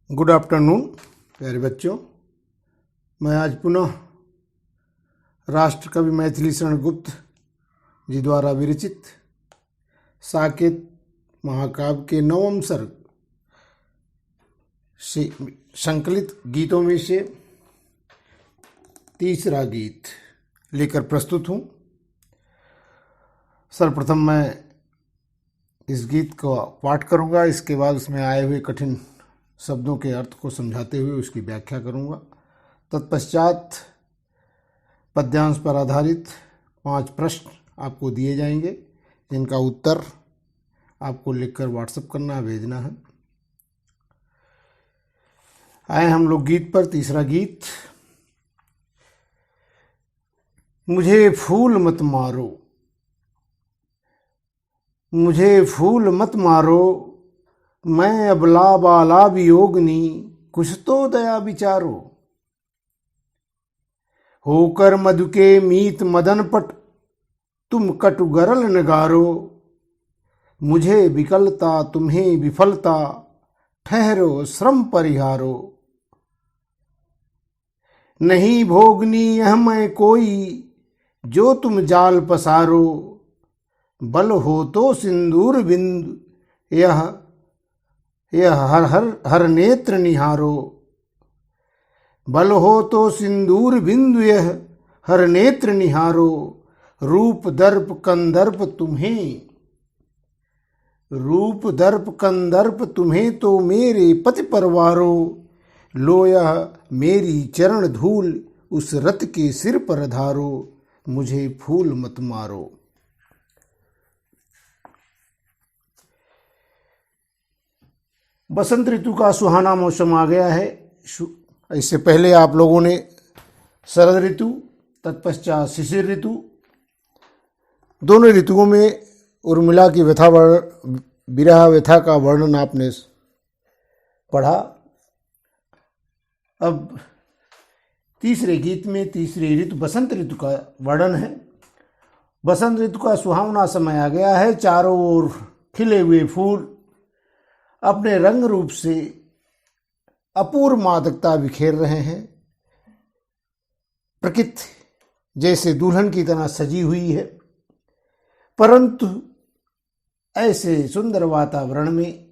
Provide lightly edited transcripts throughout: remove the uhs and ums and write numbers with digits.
Good afternoon प्यारे बच्चों। मैं आज पुनः राष्ट्रकवि मैथिली शरण गुप्त जी द्वारा विरचित साकेत महाकाव्य के 9वें सर्ग से संकलित गीतों में से तीसरा गीत लेकर प्रस्तुत हूँ। सर्वप्रथम मैं इस गीत का पाठ करूँगा, इसके बाद उसमें आए हुए कठिन शब्दों के अर्थ को समझाते हुए उसकी व्याख्या करूँगा। तत्पश्चात पद्यांश पर आधारित 5 प्रश्न आपको दिए जाएंगे, जिनका उत्तर आपको लिखकर व्हाट्सएप करना है, भेजना है। आए हम लोग गीत पर। तीसरा गीत। मुझे फूल मत मारो, मुझे फूल मत मारो, मैं अबला बाला वियोगनी, कुछ तो दया विचारो। होकर मधु के मीत मदन पट, तुम कटु गरल नगारो। मुझे विकलता तुम्हें विफलता, ठहरो श्रम परिहारो। नहीं भोगनी यह मैं कोई, जो तुम जाल पसारो। बल हो तो सिंदूर बिंदु, यह हर हर हर नेत्र निहारो। बल हो तो सिंदूर बिंदु, यह हर नेत्र निहारो। रूप दर्प कंदर्प तुम्हें, रूप दर्प कंदर्प तुम्हें तो मेरे पति परवारो। लो यह मेरी चरण धूल, उस रत के सिर पर धारो। मुझे फूल मत मारो। बसंत ऋतु का सुहाना मौसम आ गया है। इससे पहले आप लोगों ने शरद ऋतु, तत्पश्चात शिशिर ऋतु, दोनों ऋतुओं में उर्मिला की विरह व्यथा का वर्णन आपने पढ़ा। अब तीसरे गीत में तीसरे ऋतु बसंत ऋतु का वर्णन है। बसंत ऋतु का सुहावना समय आ गया है। चारों ओर खिले हुए फूल अपने रंग रूप से अपूर्व मादकता बिखेर रहे हैं। प्रकृति जैसे दुल्हन की तरह सजी हुई है, परंतु ऐसे सुंदर वातावरण में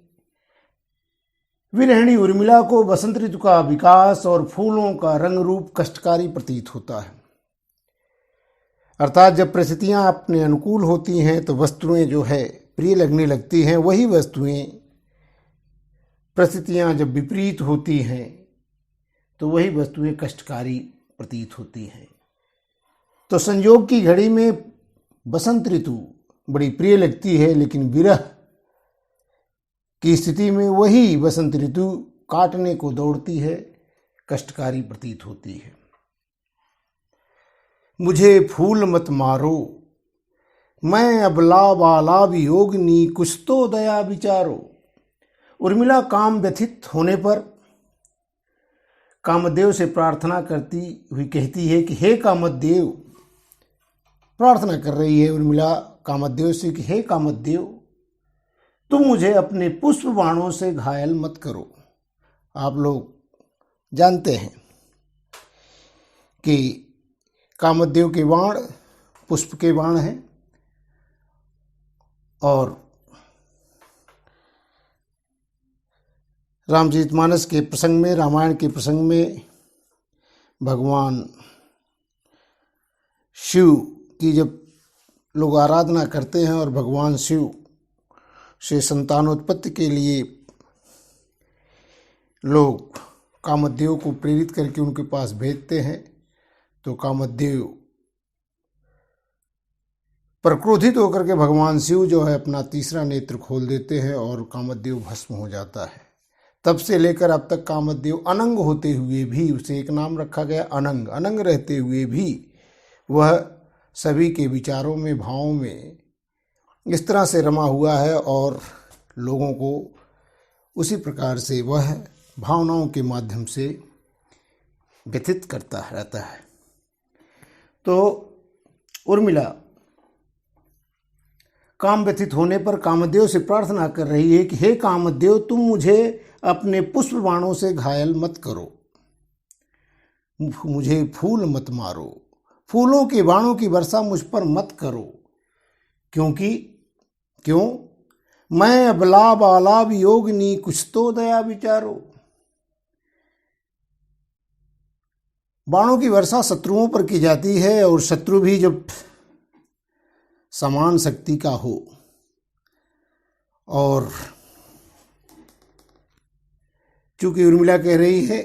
विरहिणी उर्मिला को बसंत ऋतु का विकास और फूलों का रंग रूप कष्टकारी प्रतीत होता है। अर्थात जब परिस्थितियां अपने अनुकूल होती हैं तो वस्तुएं जो है प्रिय लगने लगती हैं, वही वस्तुएं परिस्थितियां जब विपरीत होती हैं तो वही वस्तुएं कष्टकारी प्रतीत होती हैं। तो संयोग की घड़ी में बसंत ऋतु बड़ी प्रिय लगती है, लेकिन विरह की स्थिति में वही बसंत ऋतु काटने को दौड़ती है, कष्टकारी प्रतीत होती है। मुझे फूल मत मारो, मैं अबला बाला वियोगनी, कुछ तो दया विचारो। उर्मिला काम व्यथित होने पर कामदेव से प्रार्थना करती हुई कहती है कि हे कामदेव, प्रार्थना कर रही है उर्मिला कामदेव से कि हे कामदेव, तुम मुझे अपने पुष्प बाणों से घायल मत करो। आप लोग जानते हैं कि कामदेव के बाण पुष्प के बाण हैं, और रामचरितमानस के प्रसंग में, रामायण के प्रसंग में भगवान शिव की जब लोग आराधना करते हैं और भगवान शिव से संतानोत्पत्ति के लिए लोग कामदेव को प्रेरित करके उनके पास भेजते हैं, तो कामदेव पर क्रोधित होकर के भगवान शिव जो है अपना तीसरा नेत्र खोल देते हैं और कामदेव भस्म हो जाता है। तब से लेकर अब तक कामदेव अनंग होते हुए भी, उसे एक नाम रखा गया अनंग। अनंग रहते हुए भी वह सभी के विचारों में, भावों में इस तरह से रमा हुआ है और लोगों को उसी प्रकार से वह भावनाओं के माध्यम से व्यथित करता रहता है। तो उर्मिला काम व्यथित होने पर कामदेव से प्रार्थना कर रही है कि हे कामदेव, तुम मुझे अपने पुष्प बाणों से घायल मत करो, मुझे फूल मत मारो, फूलों के बाणों की वर्षा मुझ पर मत करो, क्यों मैं अबला बाला वियोगिनी, कुछ तो दया विचारो। बाणों की वर्षा शत्रुओं पर की जाती है, और शत्रु भी जब समान शक्ति का हो, और चूंकि उर्मिला कह रही है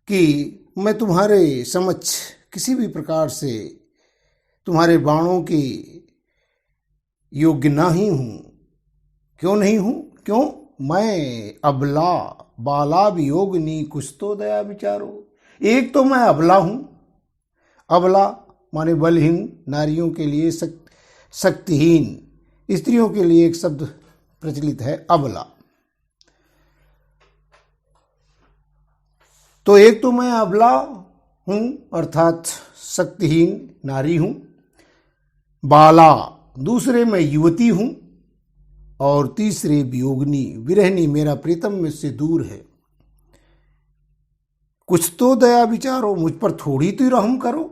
कि मैं तुम्हारे समक्ष किसी भी प्रकार से तुम्हारे बाणों की योग्य नहीं हूं। क्यों नहीं हूं? क्यों? मैं अबला बाला वियोगिनी, कुछ तो दया विचारो। एक तो मैं अबला हूं, अबला माने बलहीन, नारियों के लिए शक्तिहीन, स्त्रियों के लिए एक शब्द प्रचलित है अबला। तो एक तो मैं अबला हूं अर्थात शक्तिहीन नारी हूं, बाला दूसरे मैं युवती हूं, और तीसरे वियोगिनी विरहिणी, मेरा प्रीतम मुझसे दूर है। कुछ तो दया विचारो, मुझ पर थोड़ी तो रहम करो,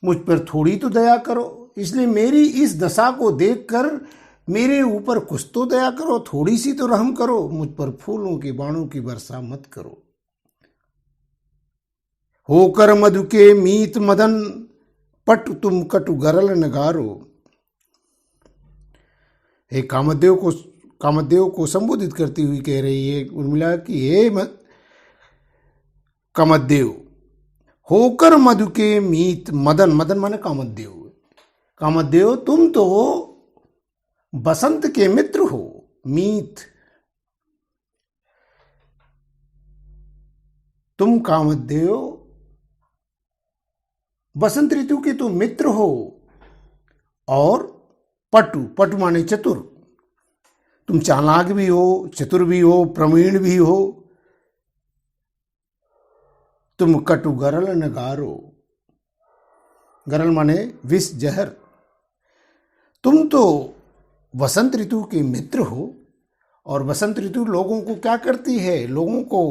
मुझ पर थोड़ी तो दया करो। इसलिए मेरी इस दशा को देखकर मेरे ऊपर कुछ तो दया करो, थोड़ी सी तो रहम करो, मुझ पर फूलों के बाणों की वर्षा मत करो। होकर मधु के मीत मदन, पट तुम कटु गरल नगारो। हे कामदेव को संबोधित करती हुई कह रही है उर्मिला कि हे कामदेव, होकर मधु के मीत, मदन, मदन माने कामदेव, कामदेव तुम तो बसंत के मित्र हो। मीत, तुम कामदेव बसंत ऋतु के तो मित्र हो, और पटु, पटु माने चतुर, तुम चालाक भी हो, चतुर भी हो, प्रवीण भी हो। तुम कटु गरल नगारो, गरल माने विष जहर। तुम तो वसंत ऋतु के मित्र हो, और वसंत ऋतु लोगों को क्या करती है? लोगों को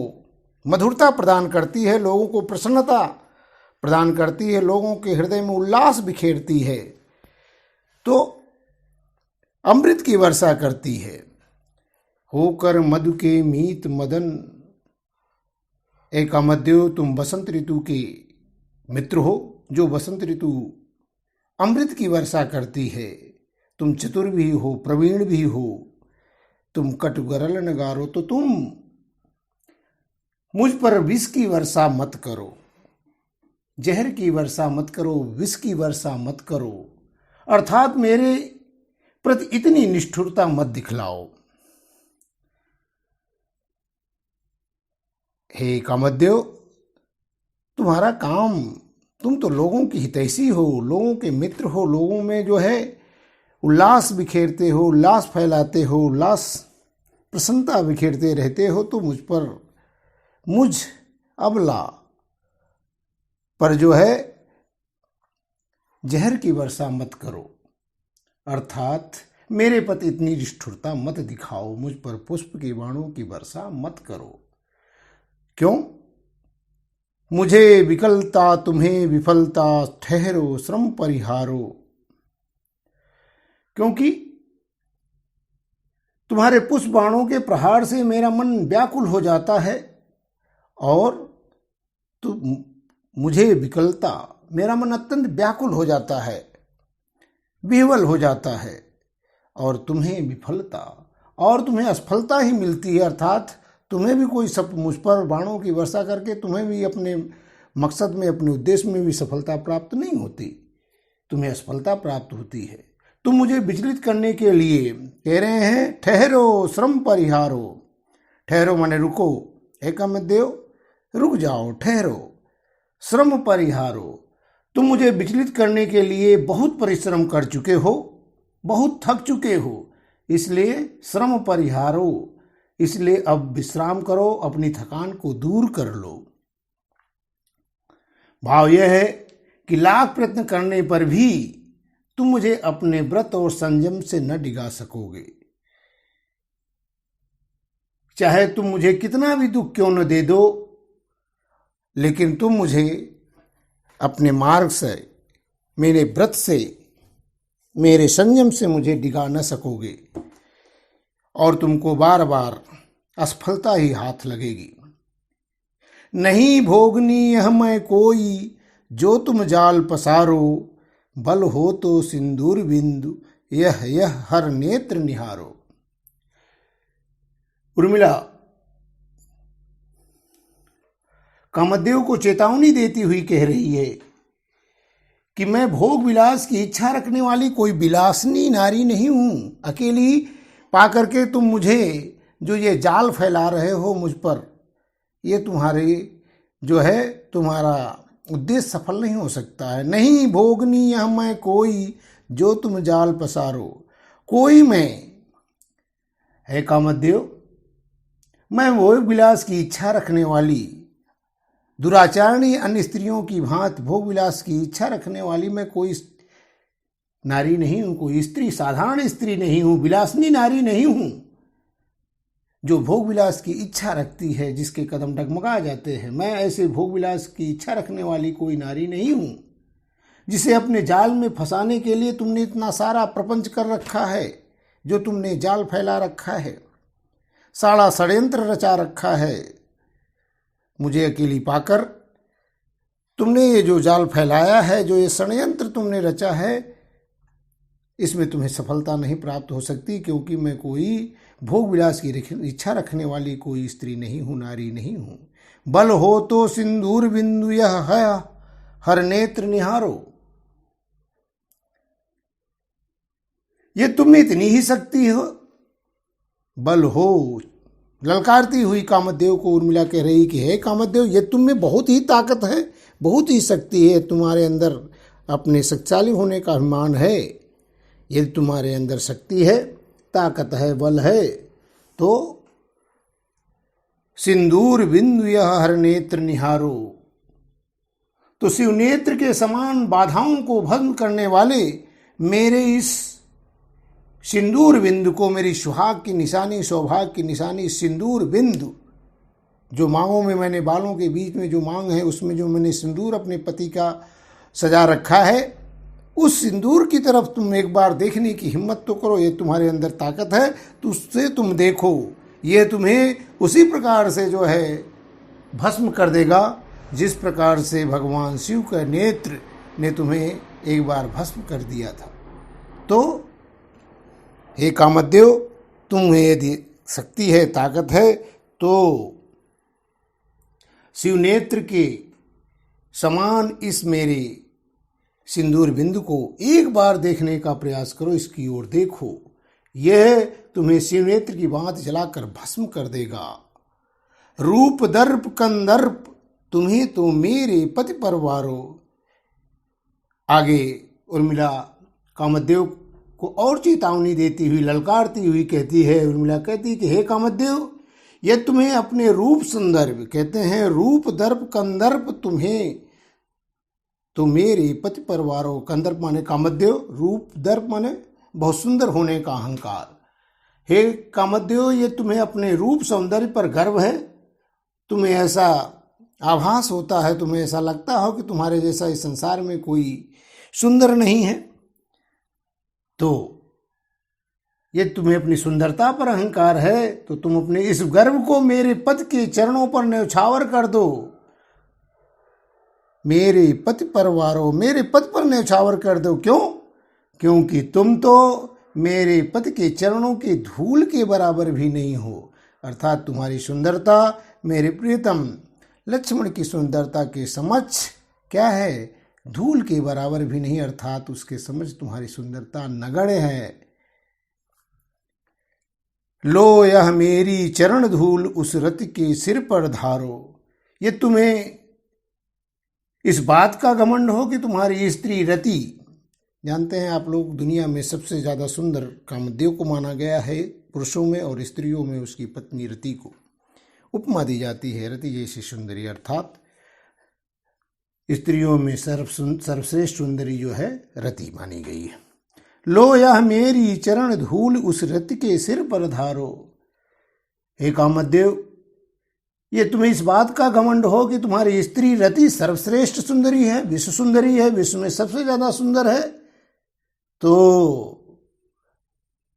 मधुरता प्रदान करती है, लोगों को प्रसन्नता प्रदान करती है, लोगों के हृदय में उल्लास बिखेरती है, तो अमृत की वर्षा करती है। होकर मधु के मीत मदन, एक कामदेव तुम बसंत ऋतु के मित्र हो, जो बसंत ऋतु अमृत की वर्षा करती है। तुम चतुर भी हो, प्रवीण भी हो, तुम कटुगरल नगारो, तो तुम मुझ पर विष की वर्षा मत करो, जहर की वर्षा मत करो, विष की वर्षा मत करो, अर्थात मेरे प्रति इतनी निष्ठुरता मत दिखलाओ। हे कामदेव, तुम्हारा काम, तुम तो लोगों की हितैषी हो, लोगों के मित्र हो, लोगों में जो है उल्लास बिखेरते हो, उल्लास फैलाते हो, उल्लास प्रसन्नता बिखेरते रहते हो, तो मुझ अबला पर जो है जहर की वर्षा मत करो, अर्थात मेरे प्रति इतनी निष्ठुरता मत दिखाओ, मुझ पर पुष्प के बाणों की वर्षा मत करो। क्यों? मुझे विकलता तुम्हें विफलता, ठहरो श्रम परिहारो। क्योंकि तुम्हारे पुष्प बाणों के प्रहार से मेरा मन व्याकुल हो जाता है, और मुझे विकलता, मेरा मन अत्यंत व्याकुल हो जाता है, विह्वल हो जाता है, और तुम्हें विफलता, और तुम्हें असफलता ही मिलती है, अर्थात तुम्हें भी कोई सब मुझ पर बाणों की वर्षा करके तुम्हें भी अपने मकसद में, अपने उद्देश्य में भी सफलता प्राप्त नहीं होती, तुम्हें असफलता प्राप्त होती है। तुम मुझे विचलित करने के लिए कह रहे हैं ठहरो श्रम परिहारो। ठहरो माने रुको, हे कामदेव रुक जाओ, ठहरो, श्रम परिहारो। तुम मुझे विचलित करने के लिए बहुत परिश्रम कर चुके हो, बहुत थक चुके हो, इसलिए श्रम परिहारो, इसलिए अब विश्राम करो, अपनी थकान को दूर कर लो। भाव यह है कि लाख प्रयत्न करने पर भी तुम मुझे अपने व्रत और संयम से न डिगा सकोगे। चाहे तुम मुझे कितना भी दुख क्यों न दे दो, लेकिन तुम मुझे अपने मार्ग से, मेरे व्रत से, मेरे संयम से मुझे डिगा न सकोगे और तुमको बार बार असफलता ही हाथ लगेगी। नहीं भोगनी यह मैं कोई, जो तुम जाल पसारो, बल हो तो सिंदूर बिंदु, यह हर नेत्र निहारो। उर्मिला कामदेव को चेतावनी देती हुई कह रही है कि मैं भोग विलास की इच्छा रखने वाली कोई विलासनी नारी नहीं हूं। अकेली पाकर के तुम मुझे जो ये जाल फैला रहे हो मुझ पर, ये तुम्हारे जो है तुम्हारा उद्देश्य सफल नहीं हो सकता है। नहीं भोगनी यह मैं कोई, जो तुम जाल पसारो। कोई मैं है कामदेव, मैं भोग विलास की इच्छा रखने वाली दुराचारणी अन्य स्त्रियों की भांति भोग विलास की इच्छा रखने वाली मैं कोई नारी नहीं हूं, कोई स्त्री, साधारण स्त्री नहीं हूं, विलासनी नारी नहीं हूं जो भोग विलास की इच्छा रखती है, जिसके कदम डगमगा जाते हैं। मैं ऐसे भोग विलास की इच्छा रखने वाली कोई नारी नहीं हूं जिसे अपने जाल में फंसाने के लिए तुमने इतना सारा प्रपंच कर रखा है, जो तुमने जाल फैला रखा है, सारा षड्यंत्र रचा रखा है। मुझे अकेली पाकर तुमने ये जो जाल फैलाया है, जो ये षड्यंत्र तुमने रचा है, इसमें तुम्हें सफलता नहीं प्राप्त हो सकती, क्योंकि मैं कोई भोग विलास की इच्छा रखने वाली कोई स्त्री नहीं हूं, नारी नहीं हूं। बल हो तो सिंदूर बिंदु, यह है हर नेत्र निहारो। ये तुम में इतनी ही शक्ति हो, बल हो। ललकारती हुई कामदेव को उर्मिला कह रही कि हे कामदेव, ये तुम में बहुत ही ताकत है, बहुत ही शक्ति है, तुम्हारे अंदर अपने शक्तिशाली होने का अभिमान है। यदि तुम्हारे अंदर शक्ति है, ताकत है, बल है, तो सिंदूर बिंदु यह हर नेत्र निहारो। तो शिव नेत्र के समान बाधाओं को भंग करने वाले मेरे इस सिंदूर बिंदु को, मेरी सुहाग की निशानी, सौभाग्य की निशानी सिंदूर बिंदु, जो मांगों में मैंने, बालों के बीच में जो मांग है उसमें जो मैंने सिंदूर अपने पति का सजा रखा है, उस सिंदूर की तरफ तुम एक बार देखने की हिम्मत तो करो। ये तुम्हारे अंदर ताकत है, तो उससे तुम देखो, ये तुम्हें उसी प्रकार से जो है भस्म कर देगा, जिस प्रकार से भगवान शिव का नेत्र ने तुम्हें एक बार भस्म कर दिया था। तो हे कामदेव, तुम्हें यदि शक्ति है, ताकत है, तो शिव नेत्र के समान इस मेरे सिंदूर बिंदु को एक बार देखने का प्रयास करो, इसकी ओर देखो, यह तुम्हें शिव नेत्र की बात जलाकर भस्म कर देगा। रूप दर्प कंदर्प, तुम्हें तो मेरे पति परवारो। आगे उर्मिला कामदेव को और चेतावनी देती हुई, ललकारती हुई कहती है, उर्मिला कहती कि हे कामदेव, यह तुम्हें अपने रूप संदर्भ, कहते हैं रूप दर्प कंदर्प, तुम्हें तो मेरे पति परवारो। कंदर्प माने कामदेव, रूप दर्प माने बहुत सुंदर होने का अहंकार। हे कामदेव, ये तुम्हें अपने रूप सौंदर्य पर गर्व है, तुम्हें ऐसा आभास होता है, तुम्हें ऐसा लगता हो कि तुम्हारे जैसा इस संसार में कोई सुंदर नहीं है। तो ये तुम्हें अपनी सुंदरता पर अहंकार है, तो तुम अपने इस गर्व को मेरे पति के चरणों पर न्यौछावर कर दो। मेरे पति परवारो, मेरे पति पर न्यौछावर कर दो। क्यों? क्योंकि तुम तो मेरे पति के चरणों के धूल के बराबर भी नहीं हो। अर्थात तुम्हारी सुंदरता मेरे प्रियतम लक्ष्मण की सुंदरता के समक्ष क्या है? धूल के बराबर भी नहीं, अर्थात उसके समझ तुम्हारी सुंदरता नगण्य है। लो यह मेरी चरण धूल उस रति के सिर पर धारो। ये तुम्हें इस बात का घमंड हो कि तुम्हारी स्त्री रति, जानते हैं आप लोग, दुनिया में सबसे ज़्यादा सुंदर कामदेव को माना गया है पुरुषों में, और स्त्रियों में उसकी पत्नी रति को उपमा दी जाती है, रति जैसी सुंदरी। अर्थात स्त्रियों में सर्वश्रेष्ठ सुंदरी जो है रति मानी गई है। लो यह मेरी चरण धूल उस रति के सिर पर धारो। हे कामदेव, ये तुम्हें इस बात का घमंड हो कि तुम्हारी स्त्री रति सर्वश्रेष्ठ सुंदरी है, विश्व सुंदरी है, विश्व में सबसे ज्यादा सुंदर है, तो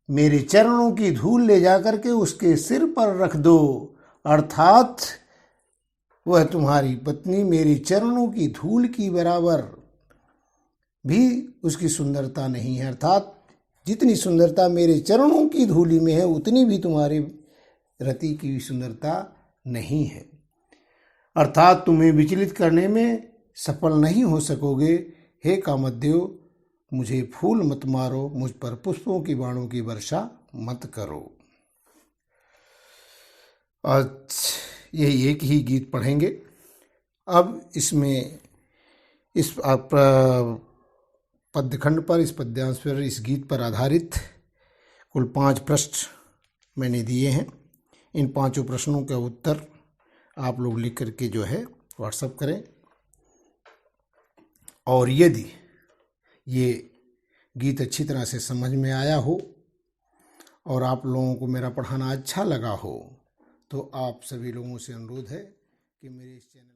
मेरे चरणों की धूल ले जाकर के उसके सिर पर रख दो, अर्थात वह तुम्हारी पत्नी मेरी चरणों की धूल की बराबर भी उसकी सुंदरता नहीं है, अर्थात जितनी सुंदरता मेरे चरणों की धूली में है उतनी भी तुम्हारी रति की सुंदरता नहीं है, अर्थात तुम्हें विचलित करने में सफल नहीं हो सकोगे। हे कामदेव, मुझे फूल मत मारो, मुझ पर पुष्पों की बाणों की वर्षा मत करो। आज ये एक ही गीत पढ़ेंगे। अब इसमें इस पद्यखंड पर, इस पद्यांश पर, इस गीत पर आधारित कुल 5 प्रश्न मैंने दिए हैं। इन 5 प्रश्नों का उत्तर आप लोग लिख करके जो है व्हाट्सएप करें। और यदि ये गीत अच्छी तरह से समझ में आया हो और आप लोगों को मेरा पढ़ाना अच्छा लगा हो, तो आप सभी लोगों से अनुरोध है कि मेरे इस चैनल